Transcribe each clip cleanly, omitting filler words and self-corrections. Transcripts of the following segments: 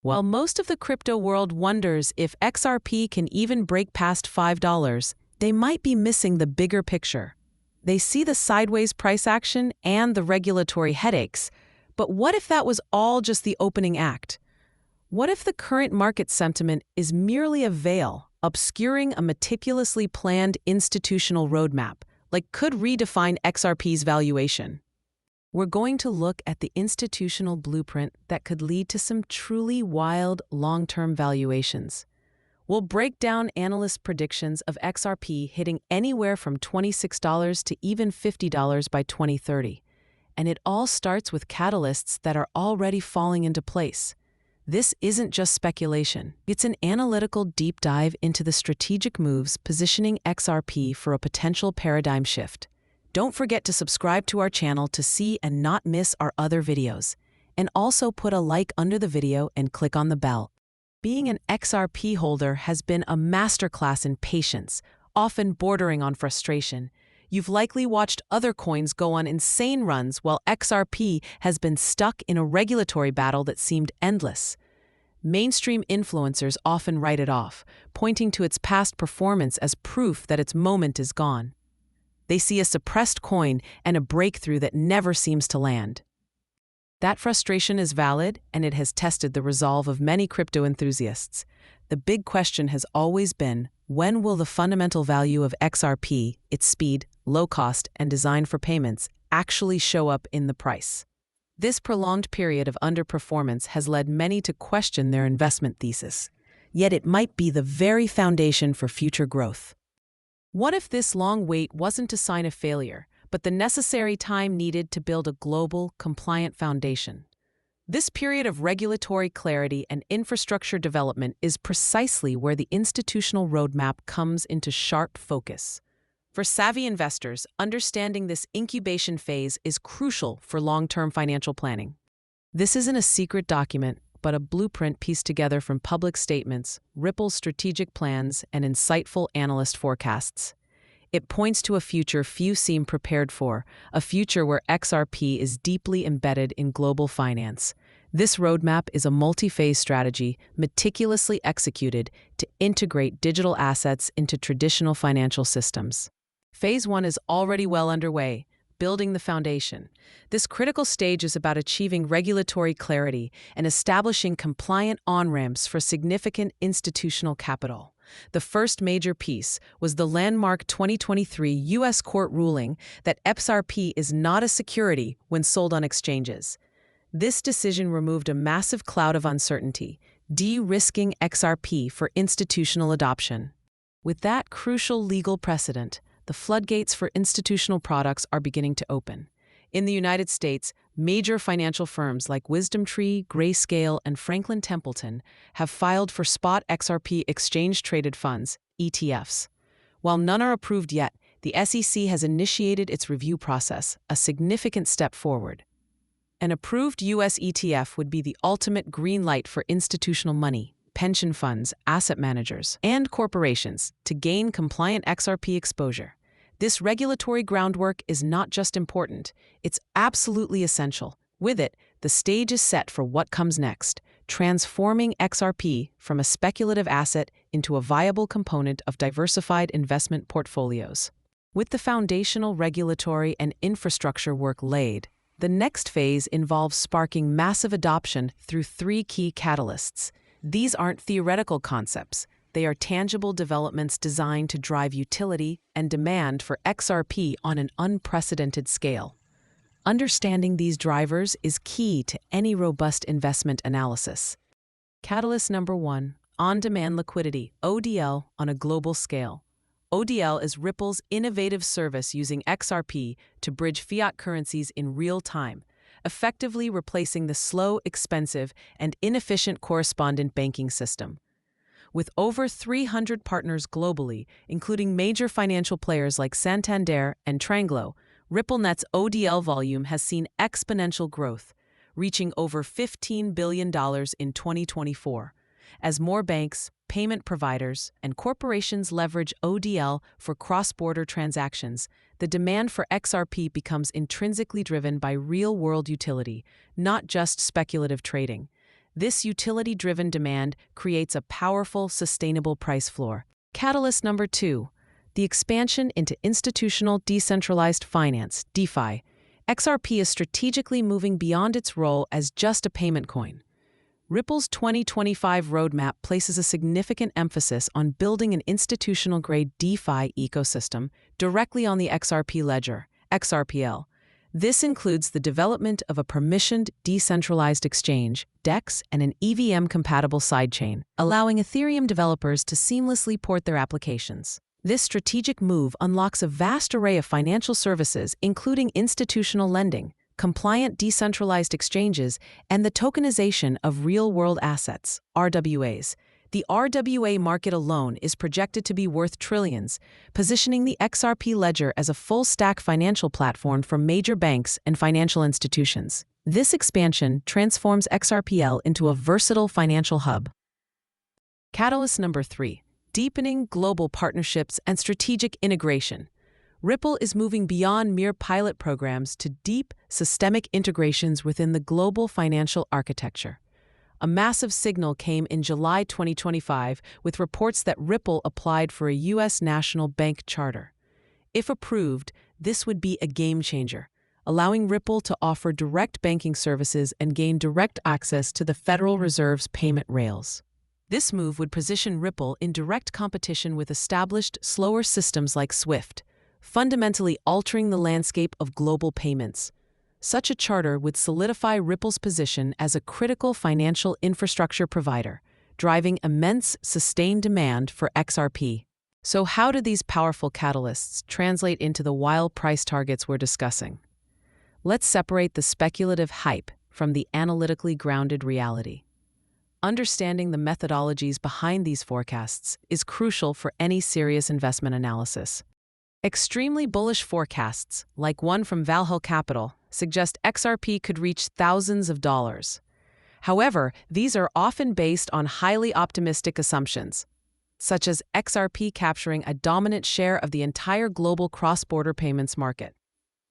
While most of the crypto world wonders if XRP can even break past $5, they might be missing the bigger picture. They see the sideways price action and the regulatory headaches, but what if that was all just the opening act? What if the current market sentiment is merely a veil, obscuring a meticulously planned institutional roadmap, like could redefine XRP's valuation? We're going to look at the institutional blueprint that could lead to some truly wild long-term valuations. We'll break down analyst predictions of XRP hitting anywhere from $26 to even $50 by 2030. And it all starts with catalysts that are already falling into place. This isn't just speculation. It's an analytical deep dive into the strategic moves positioning XRP for a potential paradigm shift. Don't forget to subscribe to our channel to see and not miss our other videos. And also put a like under the video and click on the bell. Being an XRP holder has been a masterclass in patience, often bordering on frustration. You've likely watched other coins go on insane runs while XRP has been stuck in a regulatory battle that seemed endless. Mainstream influencers often write it off, pointing to its past performance as proof that its moment is gone. They see a suppressed coin and a breakthrough that never seems to land. That frustration is valid, and it has tested the resolve of many crypto enthusiasts. The big question has always been, when will the fundamental value of XRP, its speed, low cost, and design for payments, actually show up in the price? This prolonged period of underperformance has led many to question their investment thesis. Yet it might be the very foundation for future growth. What if this long wait wasn't a sign of failure, but the necessary time needed to build a global, compliant foundation? This period of regulatory clarity and infrastructure development is precisely where the institutional roadmap comes into sharp focus. For savvy investors, understanding this incubation phase is crucial for long-term financial planning. This isn't a secret document, but a blueprint pieced together from public statements, Ripple's strategic plans, and insightful analyst forecasts. It points to a future few seem prepared for, a future where XRP is deeply embedded in global finance. This roadmap is a multi-phase strategy meticulously executed to integrate digital assets into traditional financial systems. Phase 1 is already well underway, building the foundation. This critical stage is about achieving regulatory clarity and establishing compliant on-ramps for significant institutional capital. The first major piece was the landmark 2023 U.S. court ruling that XRP is not a security when sold on exchanges. This decision removed a massive cloud of uncertainty, de-risking XRP for institutional adoption. With that crucial legal precedent, the floodgates for institutional products are beginning to open. In the United States, major financial firms like WisdomTree, Grayscale, and Franklin Templeton have filed for spot XRP exchange-traded funds, ETFs. While none are approved yet, the SEC has initiated its review process, a significant step forward. An approved U.S. ETF would be the ultimate green light for institutional money, pension funds, asset managers, and corporations to gain compliant XRP exposure. This regulatory groundwork is not just important, it's absolutely essential. With it, the stage is set for what comes next, transforming XRP from a speculative asset into a viable component of diversified investment portfolios. With the foundational regulatory and infrastructure work laid, the next phase involves sparking massive adoption through 3 key catalysts. These aren't theoretical concepts. They are tangible developments designed to drive utility and demand for XRP on an unprecedented scale. Understanding these drivers is key to any robust investment analysis. Catalyst number 1, on-demand liquidity, ODL, on a global scale. ODL is Ripple's innovative service using XRP to bridge fiat currencies in real time, effectively replacing the slow, expensive, and inefficient correspondent banking system. With over 300 partners globally, including major financial players like Santander and Tranglo, RippleNet's ODL volume has seen exponential growth, reaching over $15 billion in 2024, as more banks, payment providers, and corporations leverage ODL for cross-border transactions. The demand for XRP becomes intrinsically driven by real-world utility, not just speculative trading. This utility-driven demand creates a powerful, sustainable price floor. Catalyst number 2, the expansion into institutional decentralized finance, DeFi. XRP is strategically moving beyond its role as just a payment coin. Ripple's 2025 roadmap places a significant emphasis on building an institutional-grade DeFi ecosystem directly on the XRP ledger, XRPL. This includes the development of a permissioned decentralized exchange, DEX, and an EVM-compatible sidechain, allowing Ethereum developers to seamlessly port their applications. This strategic move unlocks a vast array of financial services, including institutional lending, compliant decentralized exchanges, and the tokenization of real-world assets, RWAs. The RWA market alone is projected to be worth trillions, positioning the XRP ledger as a full-stack financial platform for major banks and financial institutions. This expansion transforms XRPL into a versatile financial hub. Catalyst number 3, deepening global partnerships and strategic integration. Ripple is moving beyond mere pilot programs to deep, systemic integrations within the global financial architecture. A massive signal came in July 2025 with reports that Ripple applied for a U.S. national bank charter. If approved, this would be a game-changer, allowing Ripple to offer direct banking services and gain direct access to the Federal Reserve's payment rails. This move would position Ripple in direct competition with established, slower systems like SWIFT, fundamentally altering the landscape of global payments. Such a charter would solidify Ripple's position as a critical financial infrastructure provider, driving immense, sustained demand for XRP. So how do these powerful catalysts translate into the wild price targets we're discussing? Let's separate the speculative hype from the analytically grounded reality. Understanding the methodologies behind these forecasts is crucial for any serious investment analysis. Extremely bullish forecasts, like one from Valhall Capital, suggest XRP could reach thousands of dollars. However, these are often based on highly optimistic assumptions, such as XRP capturing a dominant share of the entire global cross-border payments market.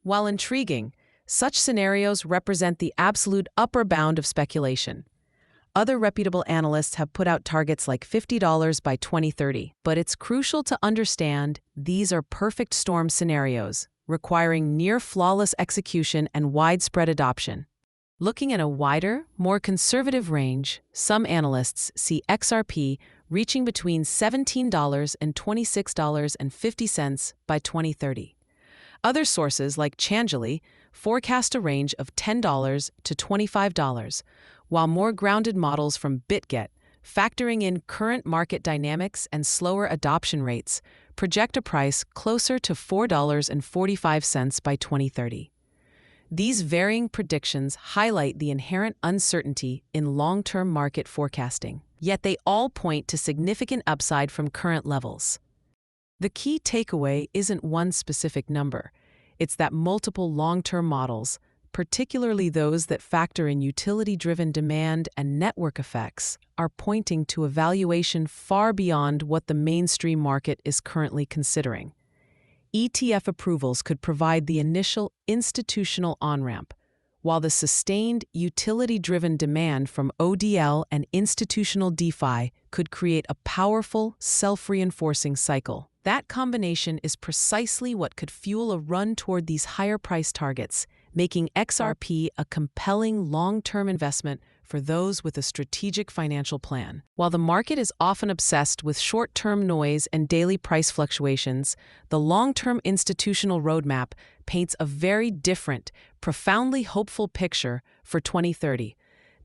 While intriguing, such scenarios represent the absolute upper bound of speculation. Other reputable analysts have put out targets like $50 by 2030, but it's crucial to understand these are perfect storm scenarios, requiring near-flawless execution and widespread adoption. Looking at a wider, more conservative range, some analysts see XRP reaching between $17 and $26.50 by 2030. Other sources, like Changelly, forecast a range of $10 to $25, while more grounded models from BitGet, factoring in current market dynamics and slower adoption rates, project a price closer to $4.45 by 2030. These varying predictions highlight the inherent uncertainty in long-term market forecasting, yet they all point to significant upside from current levels. The key takeaway isn't one specific number. It's that multiple long-term models, particularly those that factor in utility-driven demand and network effects, are pointing to a valuation far beyond what the mainstream market is currently considering. ETF approvals could provide the initial institutional on-ramp, while the sustained utility-driven demand from ODL and institutional DeFi could create a powerful, self-reinforcing cycle. That combination is precisely what could fuel a run toward these higher price targets, making XRP a compelling long-term investment for those with a strategic financial plan. While the market is often obsessed with short-term noise and daily price fluctuations, the long-term institutional roadmap paints a very different, profoundly hopeful picture for 2030.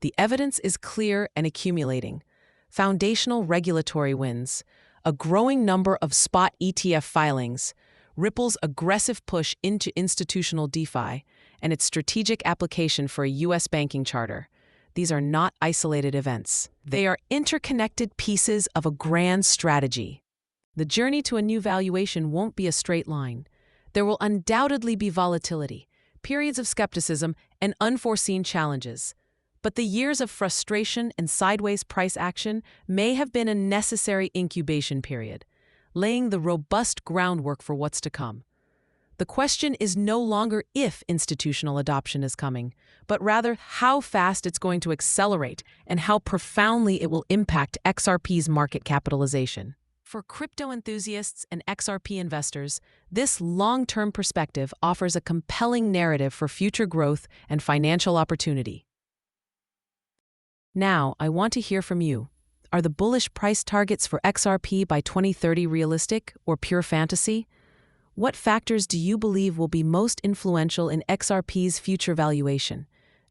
The evidence is clear and accumulating. Foundational regulatory wins, a growing number of spot ETF filings, Ripple's aggressive push into institutional DeFi, and its strategic application for a U.S. banking charter. These are not isolated events. They are interconnected pieces of a grand strategy. The journey to a new valuation won't be a straight line. There will undoubtedly be volatility, periods of skepticism, and unforeseen challenges. But the years of frustration and sideways price action may have been a necessary incubation period, laying the robust groundwork for what's to come. The question is no longer if institutional adoption is coming, but rather how fast it's going to accelerate and how profoundly it will impact XRP's market capitalization. For crypto enthusiasts and XRP investors, this long-term perspective offers a compelling narrative for future growth and financial opportunity. Now, I want to hear from you. Are the bullish price targets for XRP by 2030 realistic or pure fantasy? What factors do you believe will be most influential in XRP's future valuation?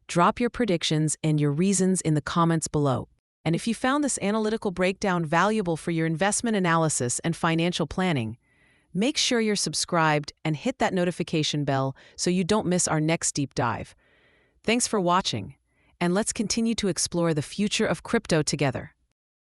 Drop your predictions and your reasons in the comments below. And if you found this analytical breakdown valuable for your investment analysis and financial planning, make sure you're subscribed and hit that notification bell so you don't miss our next deep dive. Thanks for watching, and let's continue to explore the future of crypto together.